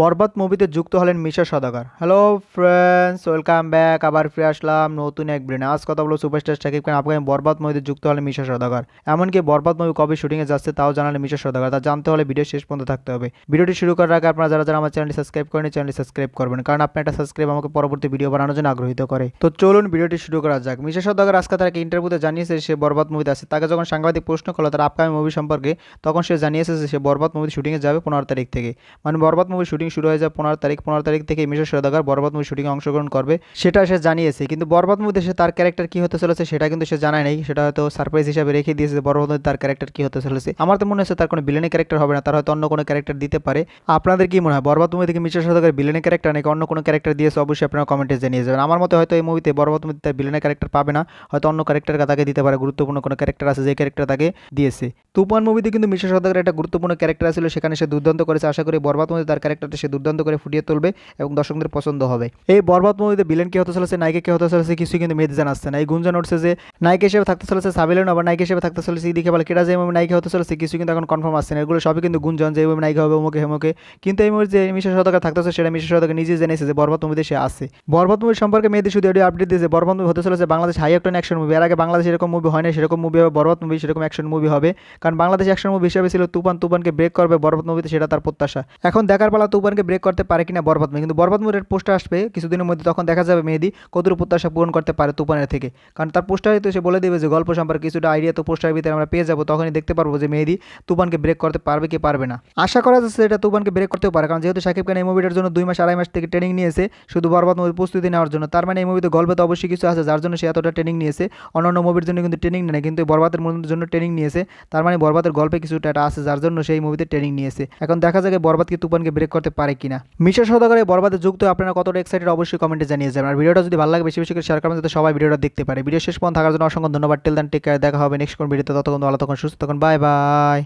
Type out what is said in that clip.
বরবাদ মুভিতে যুক্ত হলেন Misha Sawdagar. Hello friends, welcome back. আবার ফিরে আসলাম নতুন এক ব্রেনে। আজ কথা বলবো সুপারস্টার শাকিব খান আপকামিং বরবাদ মুভিতে যুক্ত হলেন মিশা সওদাগর। এমনকি বরবাদ মুভি কবে শুটিংয়ে যাচ্ছে তাও জানালেন মিশা সওদাগর। তা জানতে হলে ভিডিও শেষ পর্যন্ত থাকতে হবে। ভিডিওটি শুরু করার আগে আপনারা যারা যারা আমার চ্যানেলটি সাবস্ক্রাইব করেন চ্যানেলটি সাবস্ক্রাইব করবেন, কারণ আপনার একটা সাবস্ক্রাইব আমাকে পরবর্তী ভিডিও বানানোর জন্য আগ্রহীত করে। তো চলুন ভিডিওটি শুরু করা যাক। মিশা সওদাগর আজকে তার একটা ইন্টারভিউতে জানিয়েছে সে বরবাদ মুভিতে আছে। তাকে যখন সাংবাদিক প্রশ্ন করলো তার আপকামিং মুভি সম্পর্কে, তখন সে জানিয়েছে যে সে বরবাদ মুভি শুটিংয়ে যাবে 15 তারিখ থেকে। মানে বরবাদ মুভি শুটিং শুরু হয়ে যায় 15 তারিখ থেকে মিশা সওদাগর বরবাদ মুভি শুটিংয়ে অংশগ্রহণ করবে, সেটা সে জানিয়েছে। কিন্তু বরবাদ মুভিতে সে তার ক্যারেক্টার কি হতে চলেছে সেটা কিন্তু সে জানায় নাই। সেটা হয়তো সারপ্রাইজ হিসেবে রেখে দিয়েছে বরবাদ মুভিতে তার ক্যারেক্টার কি হতে চলেছে। আমার তো মনে হচ্ছে তার কোনো ভিলেনের ক্যারেক্টার হবে না, তার হয়তো অন্য কোনো ক্যারেক্টার দিতে পারে। আপনাদের কি মনে হয় বরবাদ মুভি থেকে মিশা সওদাগর ভিলেনের ক্যারেক্টার নাকি অন্য কোনো ক্যারেক্টার দিয়েছে? অবশ্যই আপনারা কমেন্টে জানিয়ে যাবেন। আমার মতে হয়তো এই মুভিতে বরবাদ মুভিতে তার ভিলেনের ক্যারেক্টার পাবে না, হয়তো অন্য ক্যারেক্টার তাকে দিতে পারে। গুরুত্বপূর্ণ কোনো ক্যারেক্টার আছে যে ক্যারেক্টার তাকে দিয়েছে। তুফান মুভিতে কিন্তু মিশা সওদাগরের একটা গুরুত্বপূর্ণ ক্যারেক্টার ছিল, সেখানে সে দুর্দান্ত করেছে। আশা করি বরবাদ মুভিতে তার ক্যারেক্টারটা সে দুর্দান্ত করে ফুটিয়ে তুলবে এবং দর্শকদের পছন্দ হবে। এই বরবাদ মুভিতে ভিলেন কি হতে চলেছে, নায়িকা কি হতে চলেছে, কিছু কিন্তু মেয়েদের জানাচ্ছে না। এই গুঞ্জন উঠছে যে নায়িকা হিসেবে থাকতে চলেছে সাবিলেন, আবার নায়িকা হিসেবে থাকতে চলেছে দিকে বলে কেটা, যে মুভি নায়িকা হতে চলেছে কিছু কিন্তু এখন কনফার্ম আসছে না। এগুলো সবই কিন্তু গুঞ্জন যে এই মুভি নায়িকা হবে অমুকে হেমুকে। কিন্তু এই মুভির যে মিশা সওদাগর থাকতেছে সেটা মিশা সওদাগর নিজে জেনেছে যে বরবাদ মুভিতে সে আছে। বরবাদ মুভি সম্পর্কে মেয়েদের শুধু এটি আপডেট দিয়েছে বরবাদ মুভি হতে চলেছে Bangladesh high action action movie. এর আগে বাংলাদেশে এরকম মুভি হয় না, সেরকম মুভি হবে বরবাদ মুভি, সেরকম অ্যাকশন মুভি হবে। কারণ বাংলাদেশ অ্যাকশন মুভি হিসেবে ছিল তুফান, তুফানকে ব্রেক করবে বরবাদ মুভিতে, সেটা তার প্রত্যাশা। এখন দেখার পালা তুফানকে ব্রেক করতে পারে কিনা বরবাদ মুভি। কিন্তু বরবাদ মুভির পোস্টার আসবে কিছুদিনের মধ্যে, তখন দেখা যাবে মেহেদী কতটুকু প্রত্যাশা পূরণ করতে পারে তুফানের থেকে। কারণ তার পোস্টারে তো সে বলে দেবে যে গল্প সম্পর্কে কিছুটা আইডিয়া তো পোস্টারের ভিতরে আমরা পেয়ে যাবো, তখনই দেখতে পারবো যে মেহেদী তুফানকে ব্রেক করতে পারবে কি পারবে না। আশা করা যাচ্ছে এটা তুফানকে ব্রেক করতেও পারে, কারণ যেহেতু শাকিব খান এই মুভিটার জন্য 2 মাস 2.5 মাস থেকে ট্রেনিং নিয়েছে শুধু বরবাদ মুভির প্রস্তুতি নেওয়ার জন্য। তার মানে এই মুভিতে গল্পে তো অবশ্যই কিছু আছে যার জন্য সে এতটা ট্রেনিং নিয়েছে। অন্যান্য মুভির জন্য কিন্তু ট্রেনিং নেয়, কিন্তু বরবাদের মুভির জন্য ট্রেনিং নিয়েছে। তার মানে বরবাদের গল্পে কিছুটা একটা আছে যার জন্য সেই মুভিতে ট্রেনিং নিয়েছে। এখন দেখা যাবে বরবাদ কি তুফানকে ব্রেক করতে পারে কিনা। মিশা সওদাগর এই বরবাদে যুক্ত আপনারা কতটা এক্সাইটেড অবশ্যই কমেন্টে জানিয়ে যাবেন। আর ভিডিওটা যদি ভালো লাগে বেশি বেশি করে শেয়ার করবেন যাতে সবাই ভিডিওটা দেখতে পারে। ভিডিও শেষ পর্যন্ত থাকার জন্য অসংখ্য ধন্যবাদ। টিল দেন টেক কেয়ার, দেখা হবে নেক্সট কোন ভিডিওতে। ততক্ষণ ভালো থাকুন, সুস্থ থাকুন, বাই বাই।